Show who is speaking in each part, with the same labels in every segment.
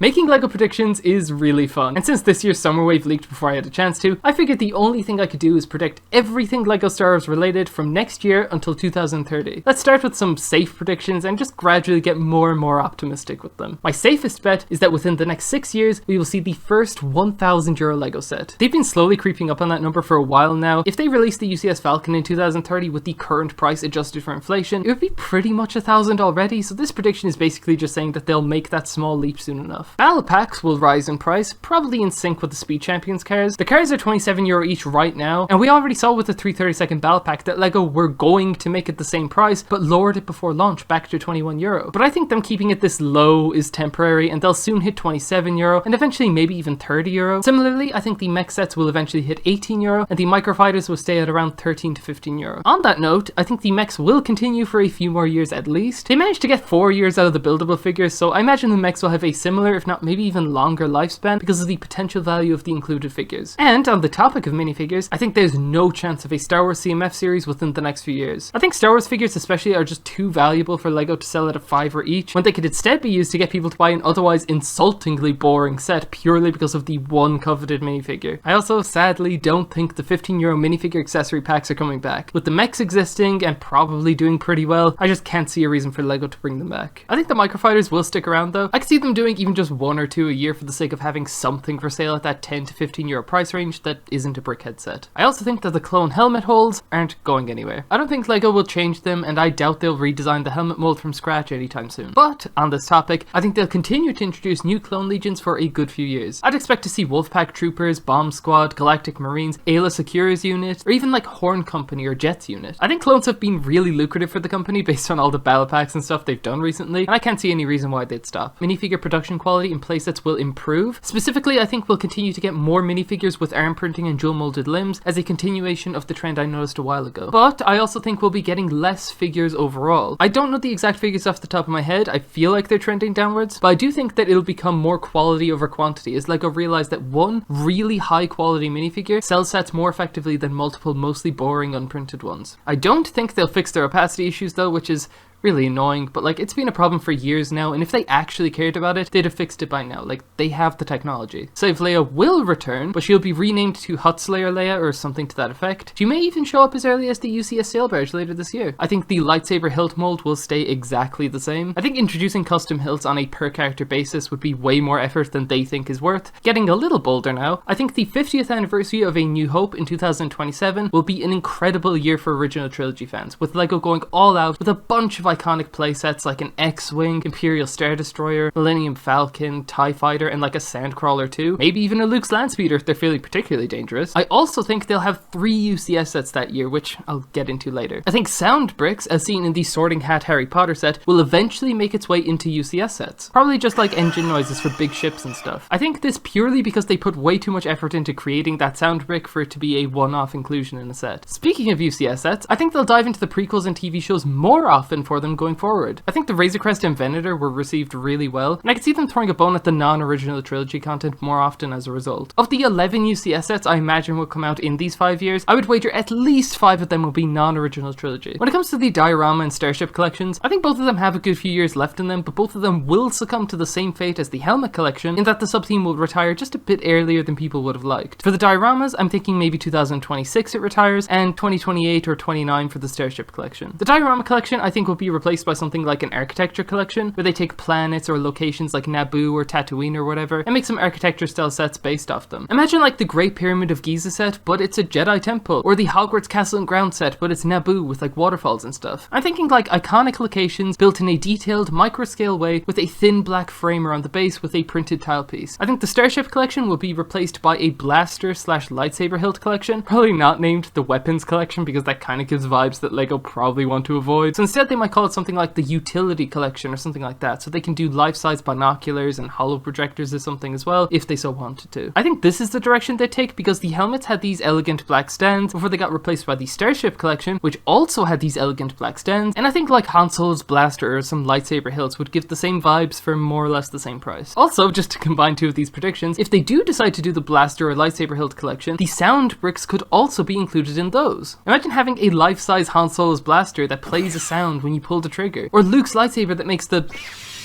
Speaker 1: Making LEGO predictions is really fun, and since this year's Summer Wave leaked before I had a chance to, I figured the only thing I could do is predict everything LEGO Star Wars related from next year until 2030. Let's start with some safe predictions and just gradually get more and more optimistic with them. My safest bet is that within the next 6 years, we will see the first €1,000 LEGO set. They've been slowly creeping up on that number for a while now. If they release the UCS Falcon in 2030 with the current price adjusted for inflation, it would be pretty much 1,000 already, so this prediction is basically just saying that they'll make that small leap soon enough. Battle packs will rise in price, probably in sync with the Speed Champions cars. The cars are €27 each right now, and we already saw with the 332nd battle pack that LEGO were going to make it the same price, but lowered it before launch back to €21. But I think them keeping it this low is temporary, and they'll soon hit €27, and eventually maybe even €30. Similarly, I think the mech sets will eventually hit €18, and the microfighters will stay at around €13 to €15. On that note, I think the mechs will continue for a few more years at least. They managed to get 4 years out of the buildable figures, so I imagine the mechs will have a similar, if not maybe even longer lifespan because of the potential value of the included figures. And on the topic of minifigures, I think there's no chance of a Star Wars CMF series within the next few years. I think Star Wars figures especially are just too valuable for LEGO to sell at a €5 each, when they could instead be used to get people to buy an otherwise insultingly boring set purely because of the one coveted minifigure. I also sadly don't think the €15 minifigure accessory packs are coming back. With the mechs existing and probably doing pretty well, I just can't see a reason for LEGO to bring them back. I think the microfighters will stick around though. I could see them doing even just 1 or 2 a year for the sake of having something for sale at that €10 to €15 price range that isn't a brickhead set. I also think that the clone helmet holds aren't going anywhere. I don't think LEGO will change them, and I doubt they'll redesign the helmet mold from scratch anytime soon. But on this topic, I think they'll continue to introduce new clone legions for a good few years. I'd expect to see Wolfpack Troopers, Bomb Squad, Galactic Marines, Ayla Secura's unit, or even like Horn Company or Jet's unit. I think clones have been really lucrative for the company based on all the battle packs and stuff they've done recently, and I can't see any reason why they'd stop. Minifigure production quality and playsets will improve. Specifically, I think we'll continue to get more minifigures with arm printing and dual molded limbs as a continuation of the trend I noticed a while ago. But I also think we'll be getting less figures overall. I don't know the exact figures off the top of my head. I feel like they're trending downwards, but I do think that it'll become more quality over quantity as LEGO realize that one really high quality minifigure sells sets more effectively than multiple mostly boring unprinted ones. I don't think they'll fix their opacity issues though, which is really annoying, but like it's been a problem for years now, and if they actually cared about it, they'd have fixed it by now. Like, they have the technology. Slave Leia will return, but she'll be renamed to Hut Slayer Leia or something to that effect. She may even show up as early as the UCS Sail Barge later this year. I think the lightsaber hilt mold will stay exactly the same. I think introducing custom hilts on a per character basis would be way more effort than they think is worth. Getting a little bolder now, I think the 50th anniversary of A New Hope in 2027 will be an incredible year for original trilogy fans, with LEGO going all out with a bunch of iconic playsets like an X-Wing, Imperial Star Destroyer, Millennium Falcon, TIE Fighter, and like a Sandcrawler too. Maybe even a Luke's Landspeeder if they're feeling particularly dangerous. I also think they'll have 3 UCS sets that year, which I'll get into later. I think sound bricks, as seen in the Sorting Hat Harry Potter set, will eventually make its way into UCS sets. Probably just like engine noises for big ships and stuff. I think this purely because they put way too much effort into creating that sound brick for it to be a one-off inclusion in a set. Speaking of UCS sets, I think they'll dive into the prequels and TV shows more often for them going forward. I think the Razor Crest and Venator were received really well, and I could see them throwing a bone at the non-original trilogy content more often as a result. Of the 11 UCS sets I imagine will come out in these 5 years, I would wager at least 5 of them will be non-original trilogy. When it comes to the diorama and Starship collections, I think both of them have a good few years left in them, but both of them will succumb to the same fate as the Helmet collection, in that the sub-theme will retire just a bit earlier than people would have liked. For the dioramas, I'm thinking maybe 2026 it retires, and 2028 or 29 for the Starship collection. The diorama collection I think will be replaced by something like an architecture collection, where they take planets or locations like Naboo or Tatooine or whatever, and make some architecture style sets based off them. Imagine like the Great Pyramid of Giza set, but it's a Jedi temple, or the Hogwarts Castle and Ground set, but it's Naboo with like waterfalls and stuff. I'm thinking like iconic locations built in a detailed micro-scale way with a thin black frame around the base with a printed tile piece. I think the Starship collection will be replaced by a blaster slash lightsaber hilt collection, probably not named the weapons collection because that kind of gives vibes that LEGO probably want to avoid. So instead they might call it something like the utility collection or something like that, so they can do life-size binoculars and holo projectors or something as well if they so wanted to. I think this is the direction they take because the helmets had these elegant black stands before they got replaced by the Starship collection, which also had these elegant black stands, and I think like Han Solo's blaster or some lightsaber hilts would give the same vibes for more or less the same price. Also, just to combine 2 of these predictions, if they do decide to do the blaster or lightsaber hilt collection, the sound bricks could also be included in those. Imagine having a life-size Han Solo's blaster that plays a sound when you pull the trigger, or Luke's lightsaber that makes the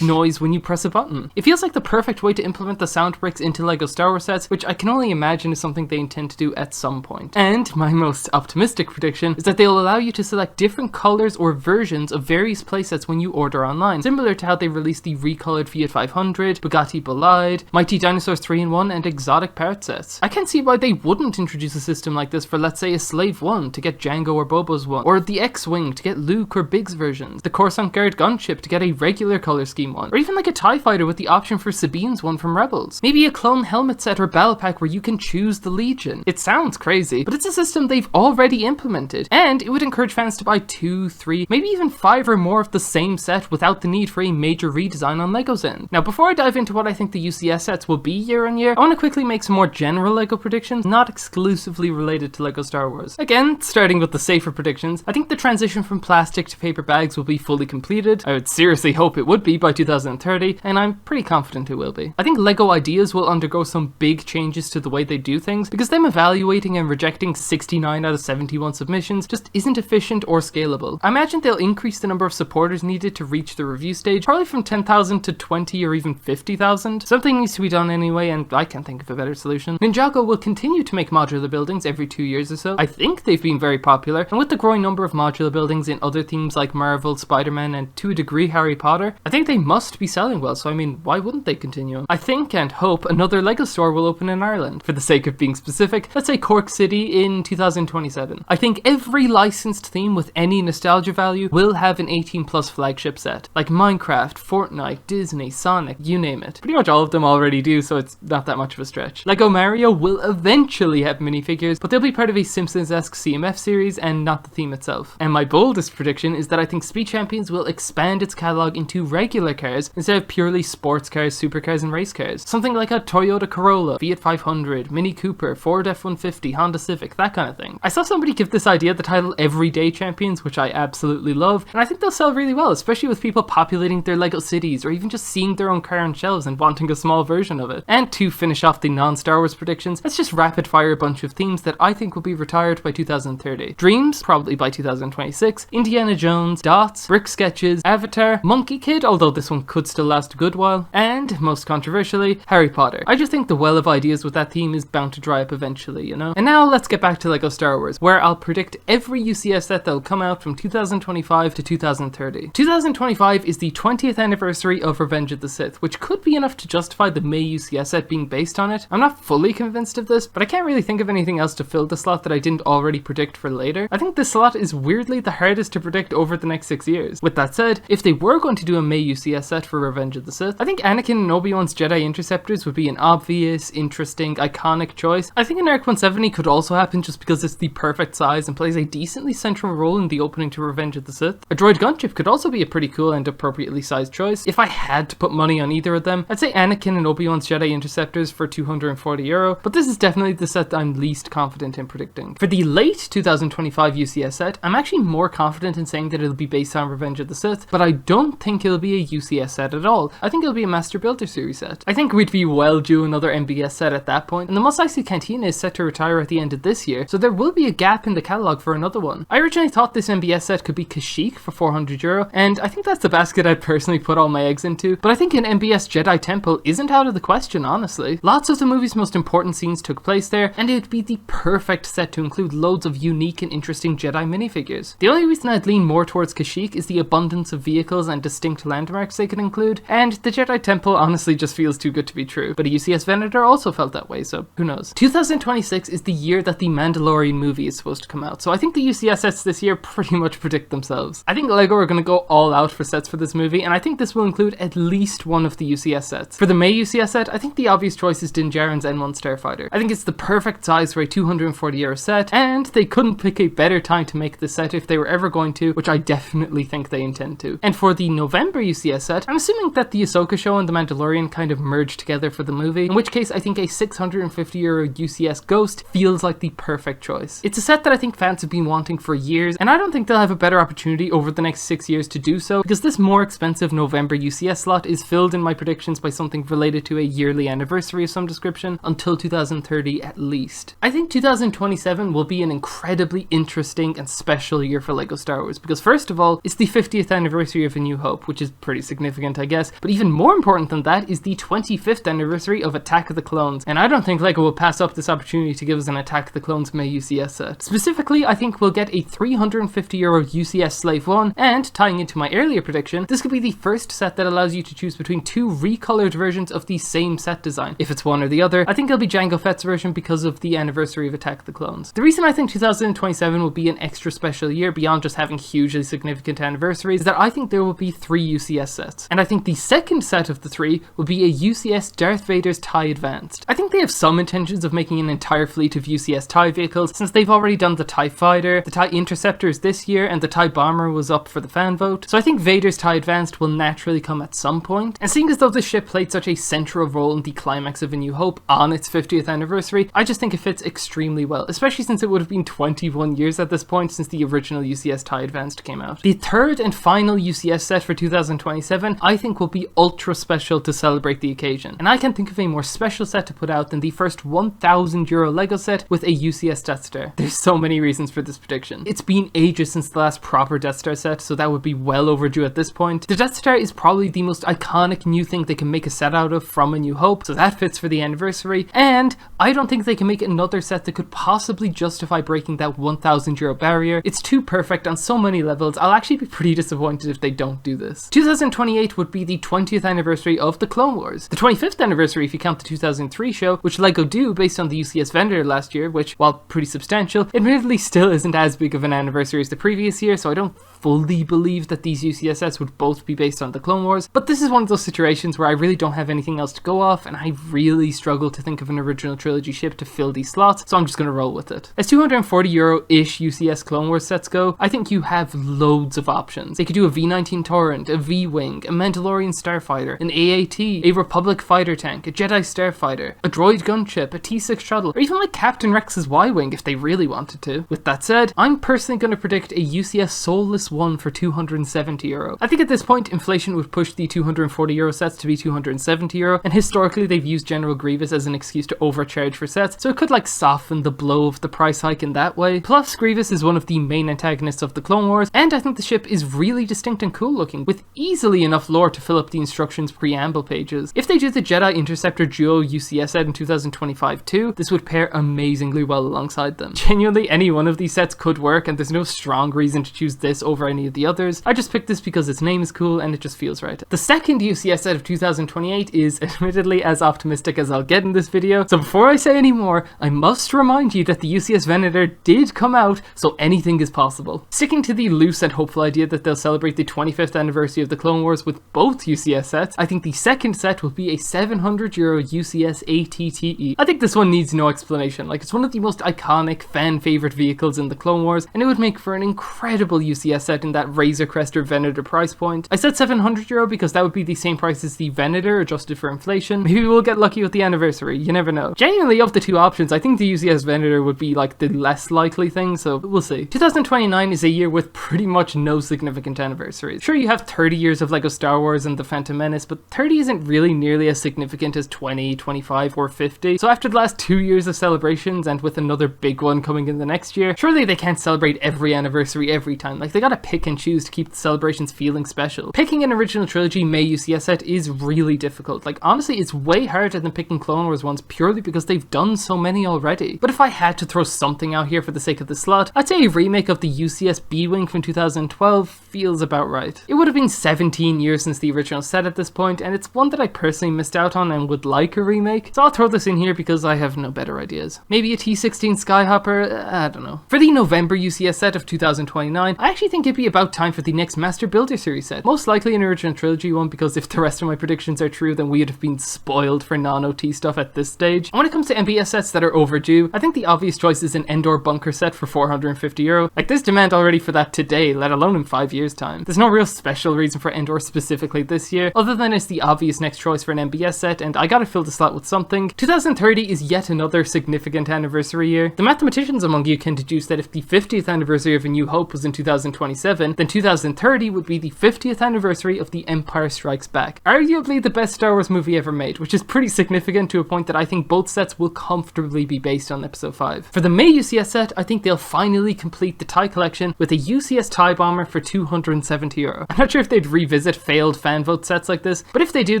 Speaker 1: noise when you press a button. It feels like the perfect way to implement the sound bricks into LEGO Star Wars sets, which I can only imagine is something they intend to do at some point. And my most optimistic prediction is that they'll allow you to select different colors or versions of various playsets when you order online, similar to how they released the recolored Fiat 500, Bugatti Bolide, Mighty Dinosaurs 3-in-1, and exotic part sets. I can't see why they wouldn't introduce a system like this for, let's say, a Slave 1 to get Django or Bobo's one, or the X-Wing to get Luke or Biggs versions, the Coruscant Guard gunship to get a regular color scheme one, or even like a TIE fighter with the option for Sabine's one from Rebels. Maybe a clone helmet set or battle pack where you can choose the Legion. It sounds crazy, but it's a system they've already implemented, and it would encourage fans to buy 2, 3, maybe even 5 or more of the same set without the need for a major redesign on LEGO's end. Now, before I dive into what I think the UCS sets will be year on year, I want to quickly make some more general LEGO predictions, not exclusively related to LEGO Star Wars. Again, starting with the safer predictions, I think the transition from plastic to paper bags will be fully completed. I would seriously hope it would be by 2030, and I'm pretty confident it will be. I think LEGO Ideas will undergo some big changes to the way they do things, because them evaluating and rejecting 69 out of 71 submissions just isn't efficient or scalable. I imagine they'll increase the number of supporters needed to reach the review stage, probably from 10,000 to 20 or even 50,000. Something needs to be done anyway, and I can't think of a better solution. Ninjago will continue to make modular buildings every 2 years or so. I think they've been very popular, and with the growing number of modular buildings in other themes like Marvel, Spider-Man, and to a degree Harry Potter, I think they must be selling well, so I mean, why wouldn't they continue? I think and hope another LEGO store will open in Ireland. For the sake of being specific, let's say Cork City in 2027. I think every licensed theme with any nostalgia value will have an 18+ flagship set, like Minecraft, Fortnite, Disney, Sonic, you name it. Pretty much all of them already do, so it's not that much of a stretch. LEGO Mario will eventually have minifigures, but they'll be part of a Simpsons-esque CMF series and not the theme itself. And my boldest prediction is that I think Speed Champions will expand its catalog into regular cars instead of purely sports cars, supercars, and race cars. Something like a Toyota Corolla, Fiat 500, Mini Cooper, Ford F-150, Honda Civic, that kind of thing. I saw somebody give this idea the title Everyday Champions, which I absolutely love, and I think they'll sell really well, especially with people populating their LEGO cities, or even just seeing their own car on shelves and wanting a small version of it. And to finish off the non-Star Wars predictions, let's just rapid fire a bunch of themes that I think will be retired by 2030. Dreams, probably by 2026, Indiana Jones, Dots, Brick Sketches, Avatar, Monkey Kid, although this one could still last a good while, and, most controversially, Harry Potter. I just think the well of ideas with that theme is bound to dry up eventually, you know? And now let's get back to LEGO Star Wars, where I'll predict every UCS set that will come out from 2025 to 2030. 2025 is the 20th anniversary of Revenge of the Sith, which could be enough to justify the May UCS set being based on it. I'm not fully convinced of this, but I can't really think of anything else to fill the slot that I didn't already predict for later. I think this slot is weirdly the hardest to predict over the next 6 years. With that said, if they were going to do a May UCS set for Revenge of the Sith, I think Anakin and Obi-Wan's Jedi Interceptors would be an obvious, interesting, iconic choice. I think an Arc 170 could also happen just because it's the perfect size and plays a decently central role in the opening to Revenge of the Sith. A droid gunship could also be a pretty cool and appropriately sized choice. If I had to put money on either of them, I'd say Anakin and Obi-Wan's Jedi Interceptors for €240, but this is definitely the set that I'm least confident in predicting. For the late 2025 UCS set, I'm actually more confident in saying that it'll be based on Revenge of the Sith, but I don't think it'll be a UCS set at all. I think it'll be a Master Builder Series set. I think we'd be well due another MBS set at that point, and the Mos Eisley Cantina is set to retire at the end of this year, so there will be a gap in the catalogue for another one. I originally thought this MBS set could be Kashyyyk for €400, and I think that's the basket I'd personally put all my eggs into, but I think an MBS Jedi Temple isn't out of the question, honestly. Lots of the movie's most important scenes took place there, and it'd be the perfect set to include loads of unique and interesting Jedi minifigures. The only reason I'd lean more towards Kashyyyk is the abundance of vehicles and distinct landmarks they could include, and the Jedi Temple honestly just feels too good to be true, but a UCS Venator also felt that way, so who knows. 2026 is the year that the Mandalorian movie is supposed to come out, so I think the UCS sets this year pretty much predict themselves. I think LEGO are going to go all out for sets for this movie, and I think this will include at least one of the UCS sets. For the May UCS set, I think the obvious choice is Din Djarin's N1 Starfighter. I think it's the perfect size for a €240 set, and they couldn't pick a better time to make this set if they were ever going to, which I definitely think they intend to. And for the November UCS set, I'm assuming that the Ahsoka show and the Mandalorian kind of merged together for the movie, in which case I think a €650 UCS Ghost feels like the perfect choice. It's a set that I think fans have been wanting for years, and I don't think they'll have a better opportunity over the next 6 years to do so, because this more expensive November UCS slot is filled in my predictions by something related to a yearly anniversary of some description until 2030 at least. I think 2027 will be an incredibly interesting and special year for LEGO Star Wars, because first of all, it's the 50th anniversary of A New Hope, which is pretty significant, I guess. But even more important than that is the 25th anniversary of Attack of the Clones, and I don't think LEGO will pass up this opportunity to give us an Attack of the Clones May UCS set. Specifically, I think we'll get a €350 UCS Slave 1, and tying into my earlier prediction, this could be the first set that allows you to choose between two recolored versions of the same set design. If it's one or the other, I think it'll be Jango Fett's version because of the anniversary of Attack of the Clones. The reason I think 2027 will be an extra special year beyond just having hugely significant anniversaries is that I think there will be 3 UCS sets, and I think the second set of the 3 will be a UCS Darth Vader's TIE Advanced. I think they have some intentions of making an entire fleet of UCS TIE vehicles, since they've already done the TIE Fighter, the TIE Interceptors this year, and the TIE Bomber was up for the fan vote, so I think Vader's TIE Advanced will naturally come at some point. And seeing as though this ship played such a central role in the climax of A New Hope on its 50th anniversary, I just think it fits extremely well, especially since it would have been 21 years at this point since the original UCS TIE Advanced came out. The third and final UCS set for 2027 I think will be ultra special to celebrate the occasion, and I can't think of a more special set to put out than the first €1,000 LEGO set with a UCS Death Star. There's so many reasons for this prediction. It's been ages since the last proper Death Star set, so that would be well overdue at this point. The Death Star is probably the most iconic new thing they can make a set out of from A New Hope, so that fits for the anniversary, and I don't think they can make another set that could possibly justify breaking that €1,000 barrier. It's too perfect on so many levels. I'll actually be pretty disappointed if they don't do this. 2028 would be the 20th anniversary of the Clone Wars. The 25th anniversary if you count the 2003 show, which LEGO do based on the UCS vendor last year, which, while pretty substantial, admittedly still isn't as big of an anniversary as the previous year, so I don't fully believe that these UCS sets would both be based on the Clone Wars, but this is one of those situations where I really don't have anything else to go off, and I really struggle to think of an original trilogy ship to fill these slots, so I'm just going to roll with it. As €240-ish UCS Clone Wars sets go, I think you have loads of options. They could do a V-19 Torrent, a V-Wing, a Mandalorian Starfighter, an AAT, a Republic fighter tank, a Jedi Starfighter, a droid gunship, a T6 shuttle, or even like Captain Rex's Y-Wing if they really wanted to. With that said, I'm personally going to predict a UCS Soulless 1 for €270. I think at this point inflation would push the €240 sets to be €270, and historically they've used General Grievous as an excuse to overcharge for sets, so it could like soften the blow of the price hike in that way. Plus Grievous is one of the main antagonists of the Clone Wars, and I think the ship is really distinct and cool looking, with easily enough lore to fill up the instructions preamble pages. If they do the Jedi Interceptor Duo UCS set in 2025 too, this would pair amazingly well alongside them. Genuinely any one of these sets could work, and there's no strong reason to choose this over any of the others. I just picked this because its name is cool and it just feels right. The second UCS set of 2028 is admittedly as optimistic as I'll get in this video, so before I say any more, I must remind you that the UCS Venator did come out, so anything is possible. Sticking to the loose and hopeful idea that they'll celebrate the 25th anniversary of the Clone Wars with both UCS sets, I think the second set will be a €700 UCS ATTE. I think this one needs no explanation, like it's one of the most iconic fan favorite vehicles in the Clone Wars, and it would make for an incredible UCS set in that Razor Crest or Venator price point. I said €700 because that would be the same price as the Venator adjusted for inflation. Maybe we'll get lucky with the anniversary, you never know. Genuinely, of the two options, I think the UCS Venator would be like the less likely thing, so we'll see. 2029 is a year with pretty much no significant anniversaries. Sure, you have 30 years of LEGO Star Wars and The Phantom Menace, but 30 isn't really nearly as significant as 20, 25, or 50. So after the last 2 years of celebrations, and with another big one coming in the next year, surely they can't celebrate every anniversary every time. Like, they gotta pick and choose to keep the celebrations feeling special. Picking an original trilogy May UCS set is really difficult. Like, honestly, it's way harder than picking Clone Wars ones purely because they've done so many already. But if I had to throw something out here for the sake of the slot, I'd say a remake of the UCS B-Wing from 2012 feels about right. It would have been 17 years since the original set at this point, and it's one that I personally missed out on and would like a remake, so I'll throw this in here because I have no better ideas. Maybe a T-16 Skyhopper? I don't know. For the November UCS set of 2029, I actually think it'd be about time for the next Master Builder series set. Most likely an original trilogy one, because if the rest of my predictions are true, then we would have been spoiled for non-OT stuff at this stage. And when it comes to MBS sets that are overdue, I think the obvious choice is an Endor bunker set for €450. Like, there's demand already for that today, let alone in 5 years time. There's no real special reason for Endor specifically this year, other than it's the obvious next choice for an MBS set, and I gotta fill the slot with something. 2030 is yet another significant anniversary year. The mathematicians among you can deduce that if the 50th anniversary of A New Hope was in 2027, then 2030 would be the 50th anniversary of The Empire Strikes Back. Arguably the best Star Wars movie ever made, which is pretty significant to a point that I think both sets will comfortably be based on Episode 5. For the May UCS set, I think they'll finally complete the TIE collection with a UCS TIE Bomber for €270. I'm not sure if they'd revisit revisit failed fan vote sets like this, but if they do,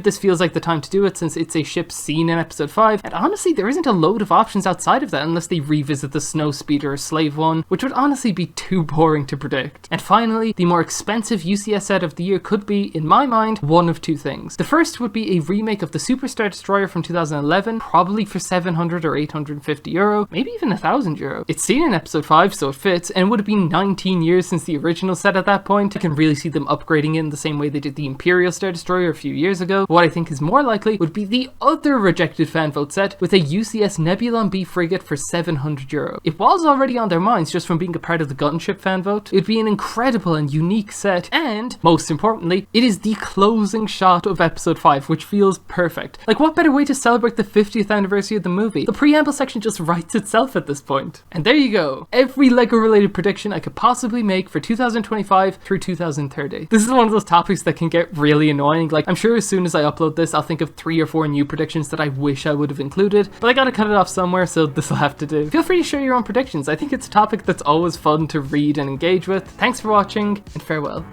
Speaker 1: this feels like the time to do it since it's a ship seen in episode 5, and honestly there isn't a load of options outside of that unless they revisit the Snowspeeder or Slave one, which would honestly be too boring to predict. And finally, the more expensive UCS set of the year could be, in my mind, one of two things. The first would be a remake of the Superstar Destroyer from 2011, probably for 700 or 850 euro, maybe even 1000 euro. It's seen in episode 5 so it fits, and it would have been 19 years since the original set at that point. I can really see them upgrading it in the same way they did the Imperial Star Destroyer a few years ago. What I think is more likely would be the other rejected fan vote set with a UCS Nebulon B frigate for 700 euro. It was already on their minds just from being a part of the gunship fan vote. It'd be an incredible and unique set, and most importantly, it is the closing shot of episode 5, which feels perfect. Like, what better way to celebrate the 50th anniversary of the movie? The preamble section just writes itself at this point. And there you go, every LEGO related prediction I could possibly make for 2025 through 2030. This is one of those topics that can get really annoying. Like, I'm sure as soon as I upload this, I'll think of 3 or 4 new predictions that I wish I would have included, but I gotta cut it off somewhere, so this will have to do. Feel free to share your own predictions. I think it's a topic that's always fun to read and engage with. Thanks for watching, and farewell.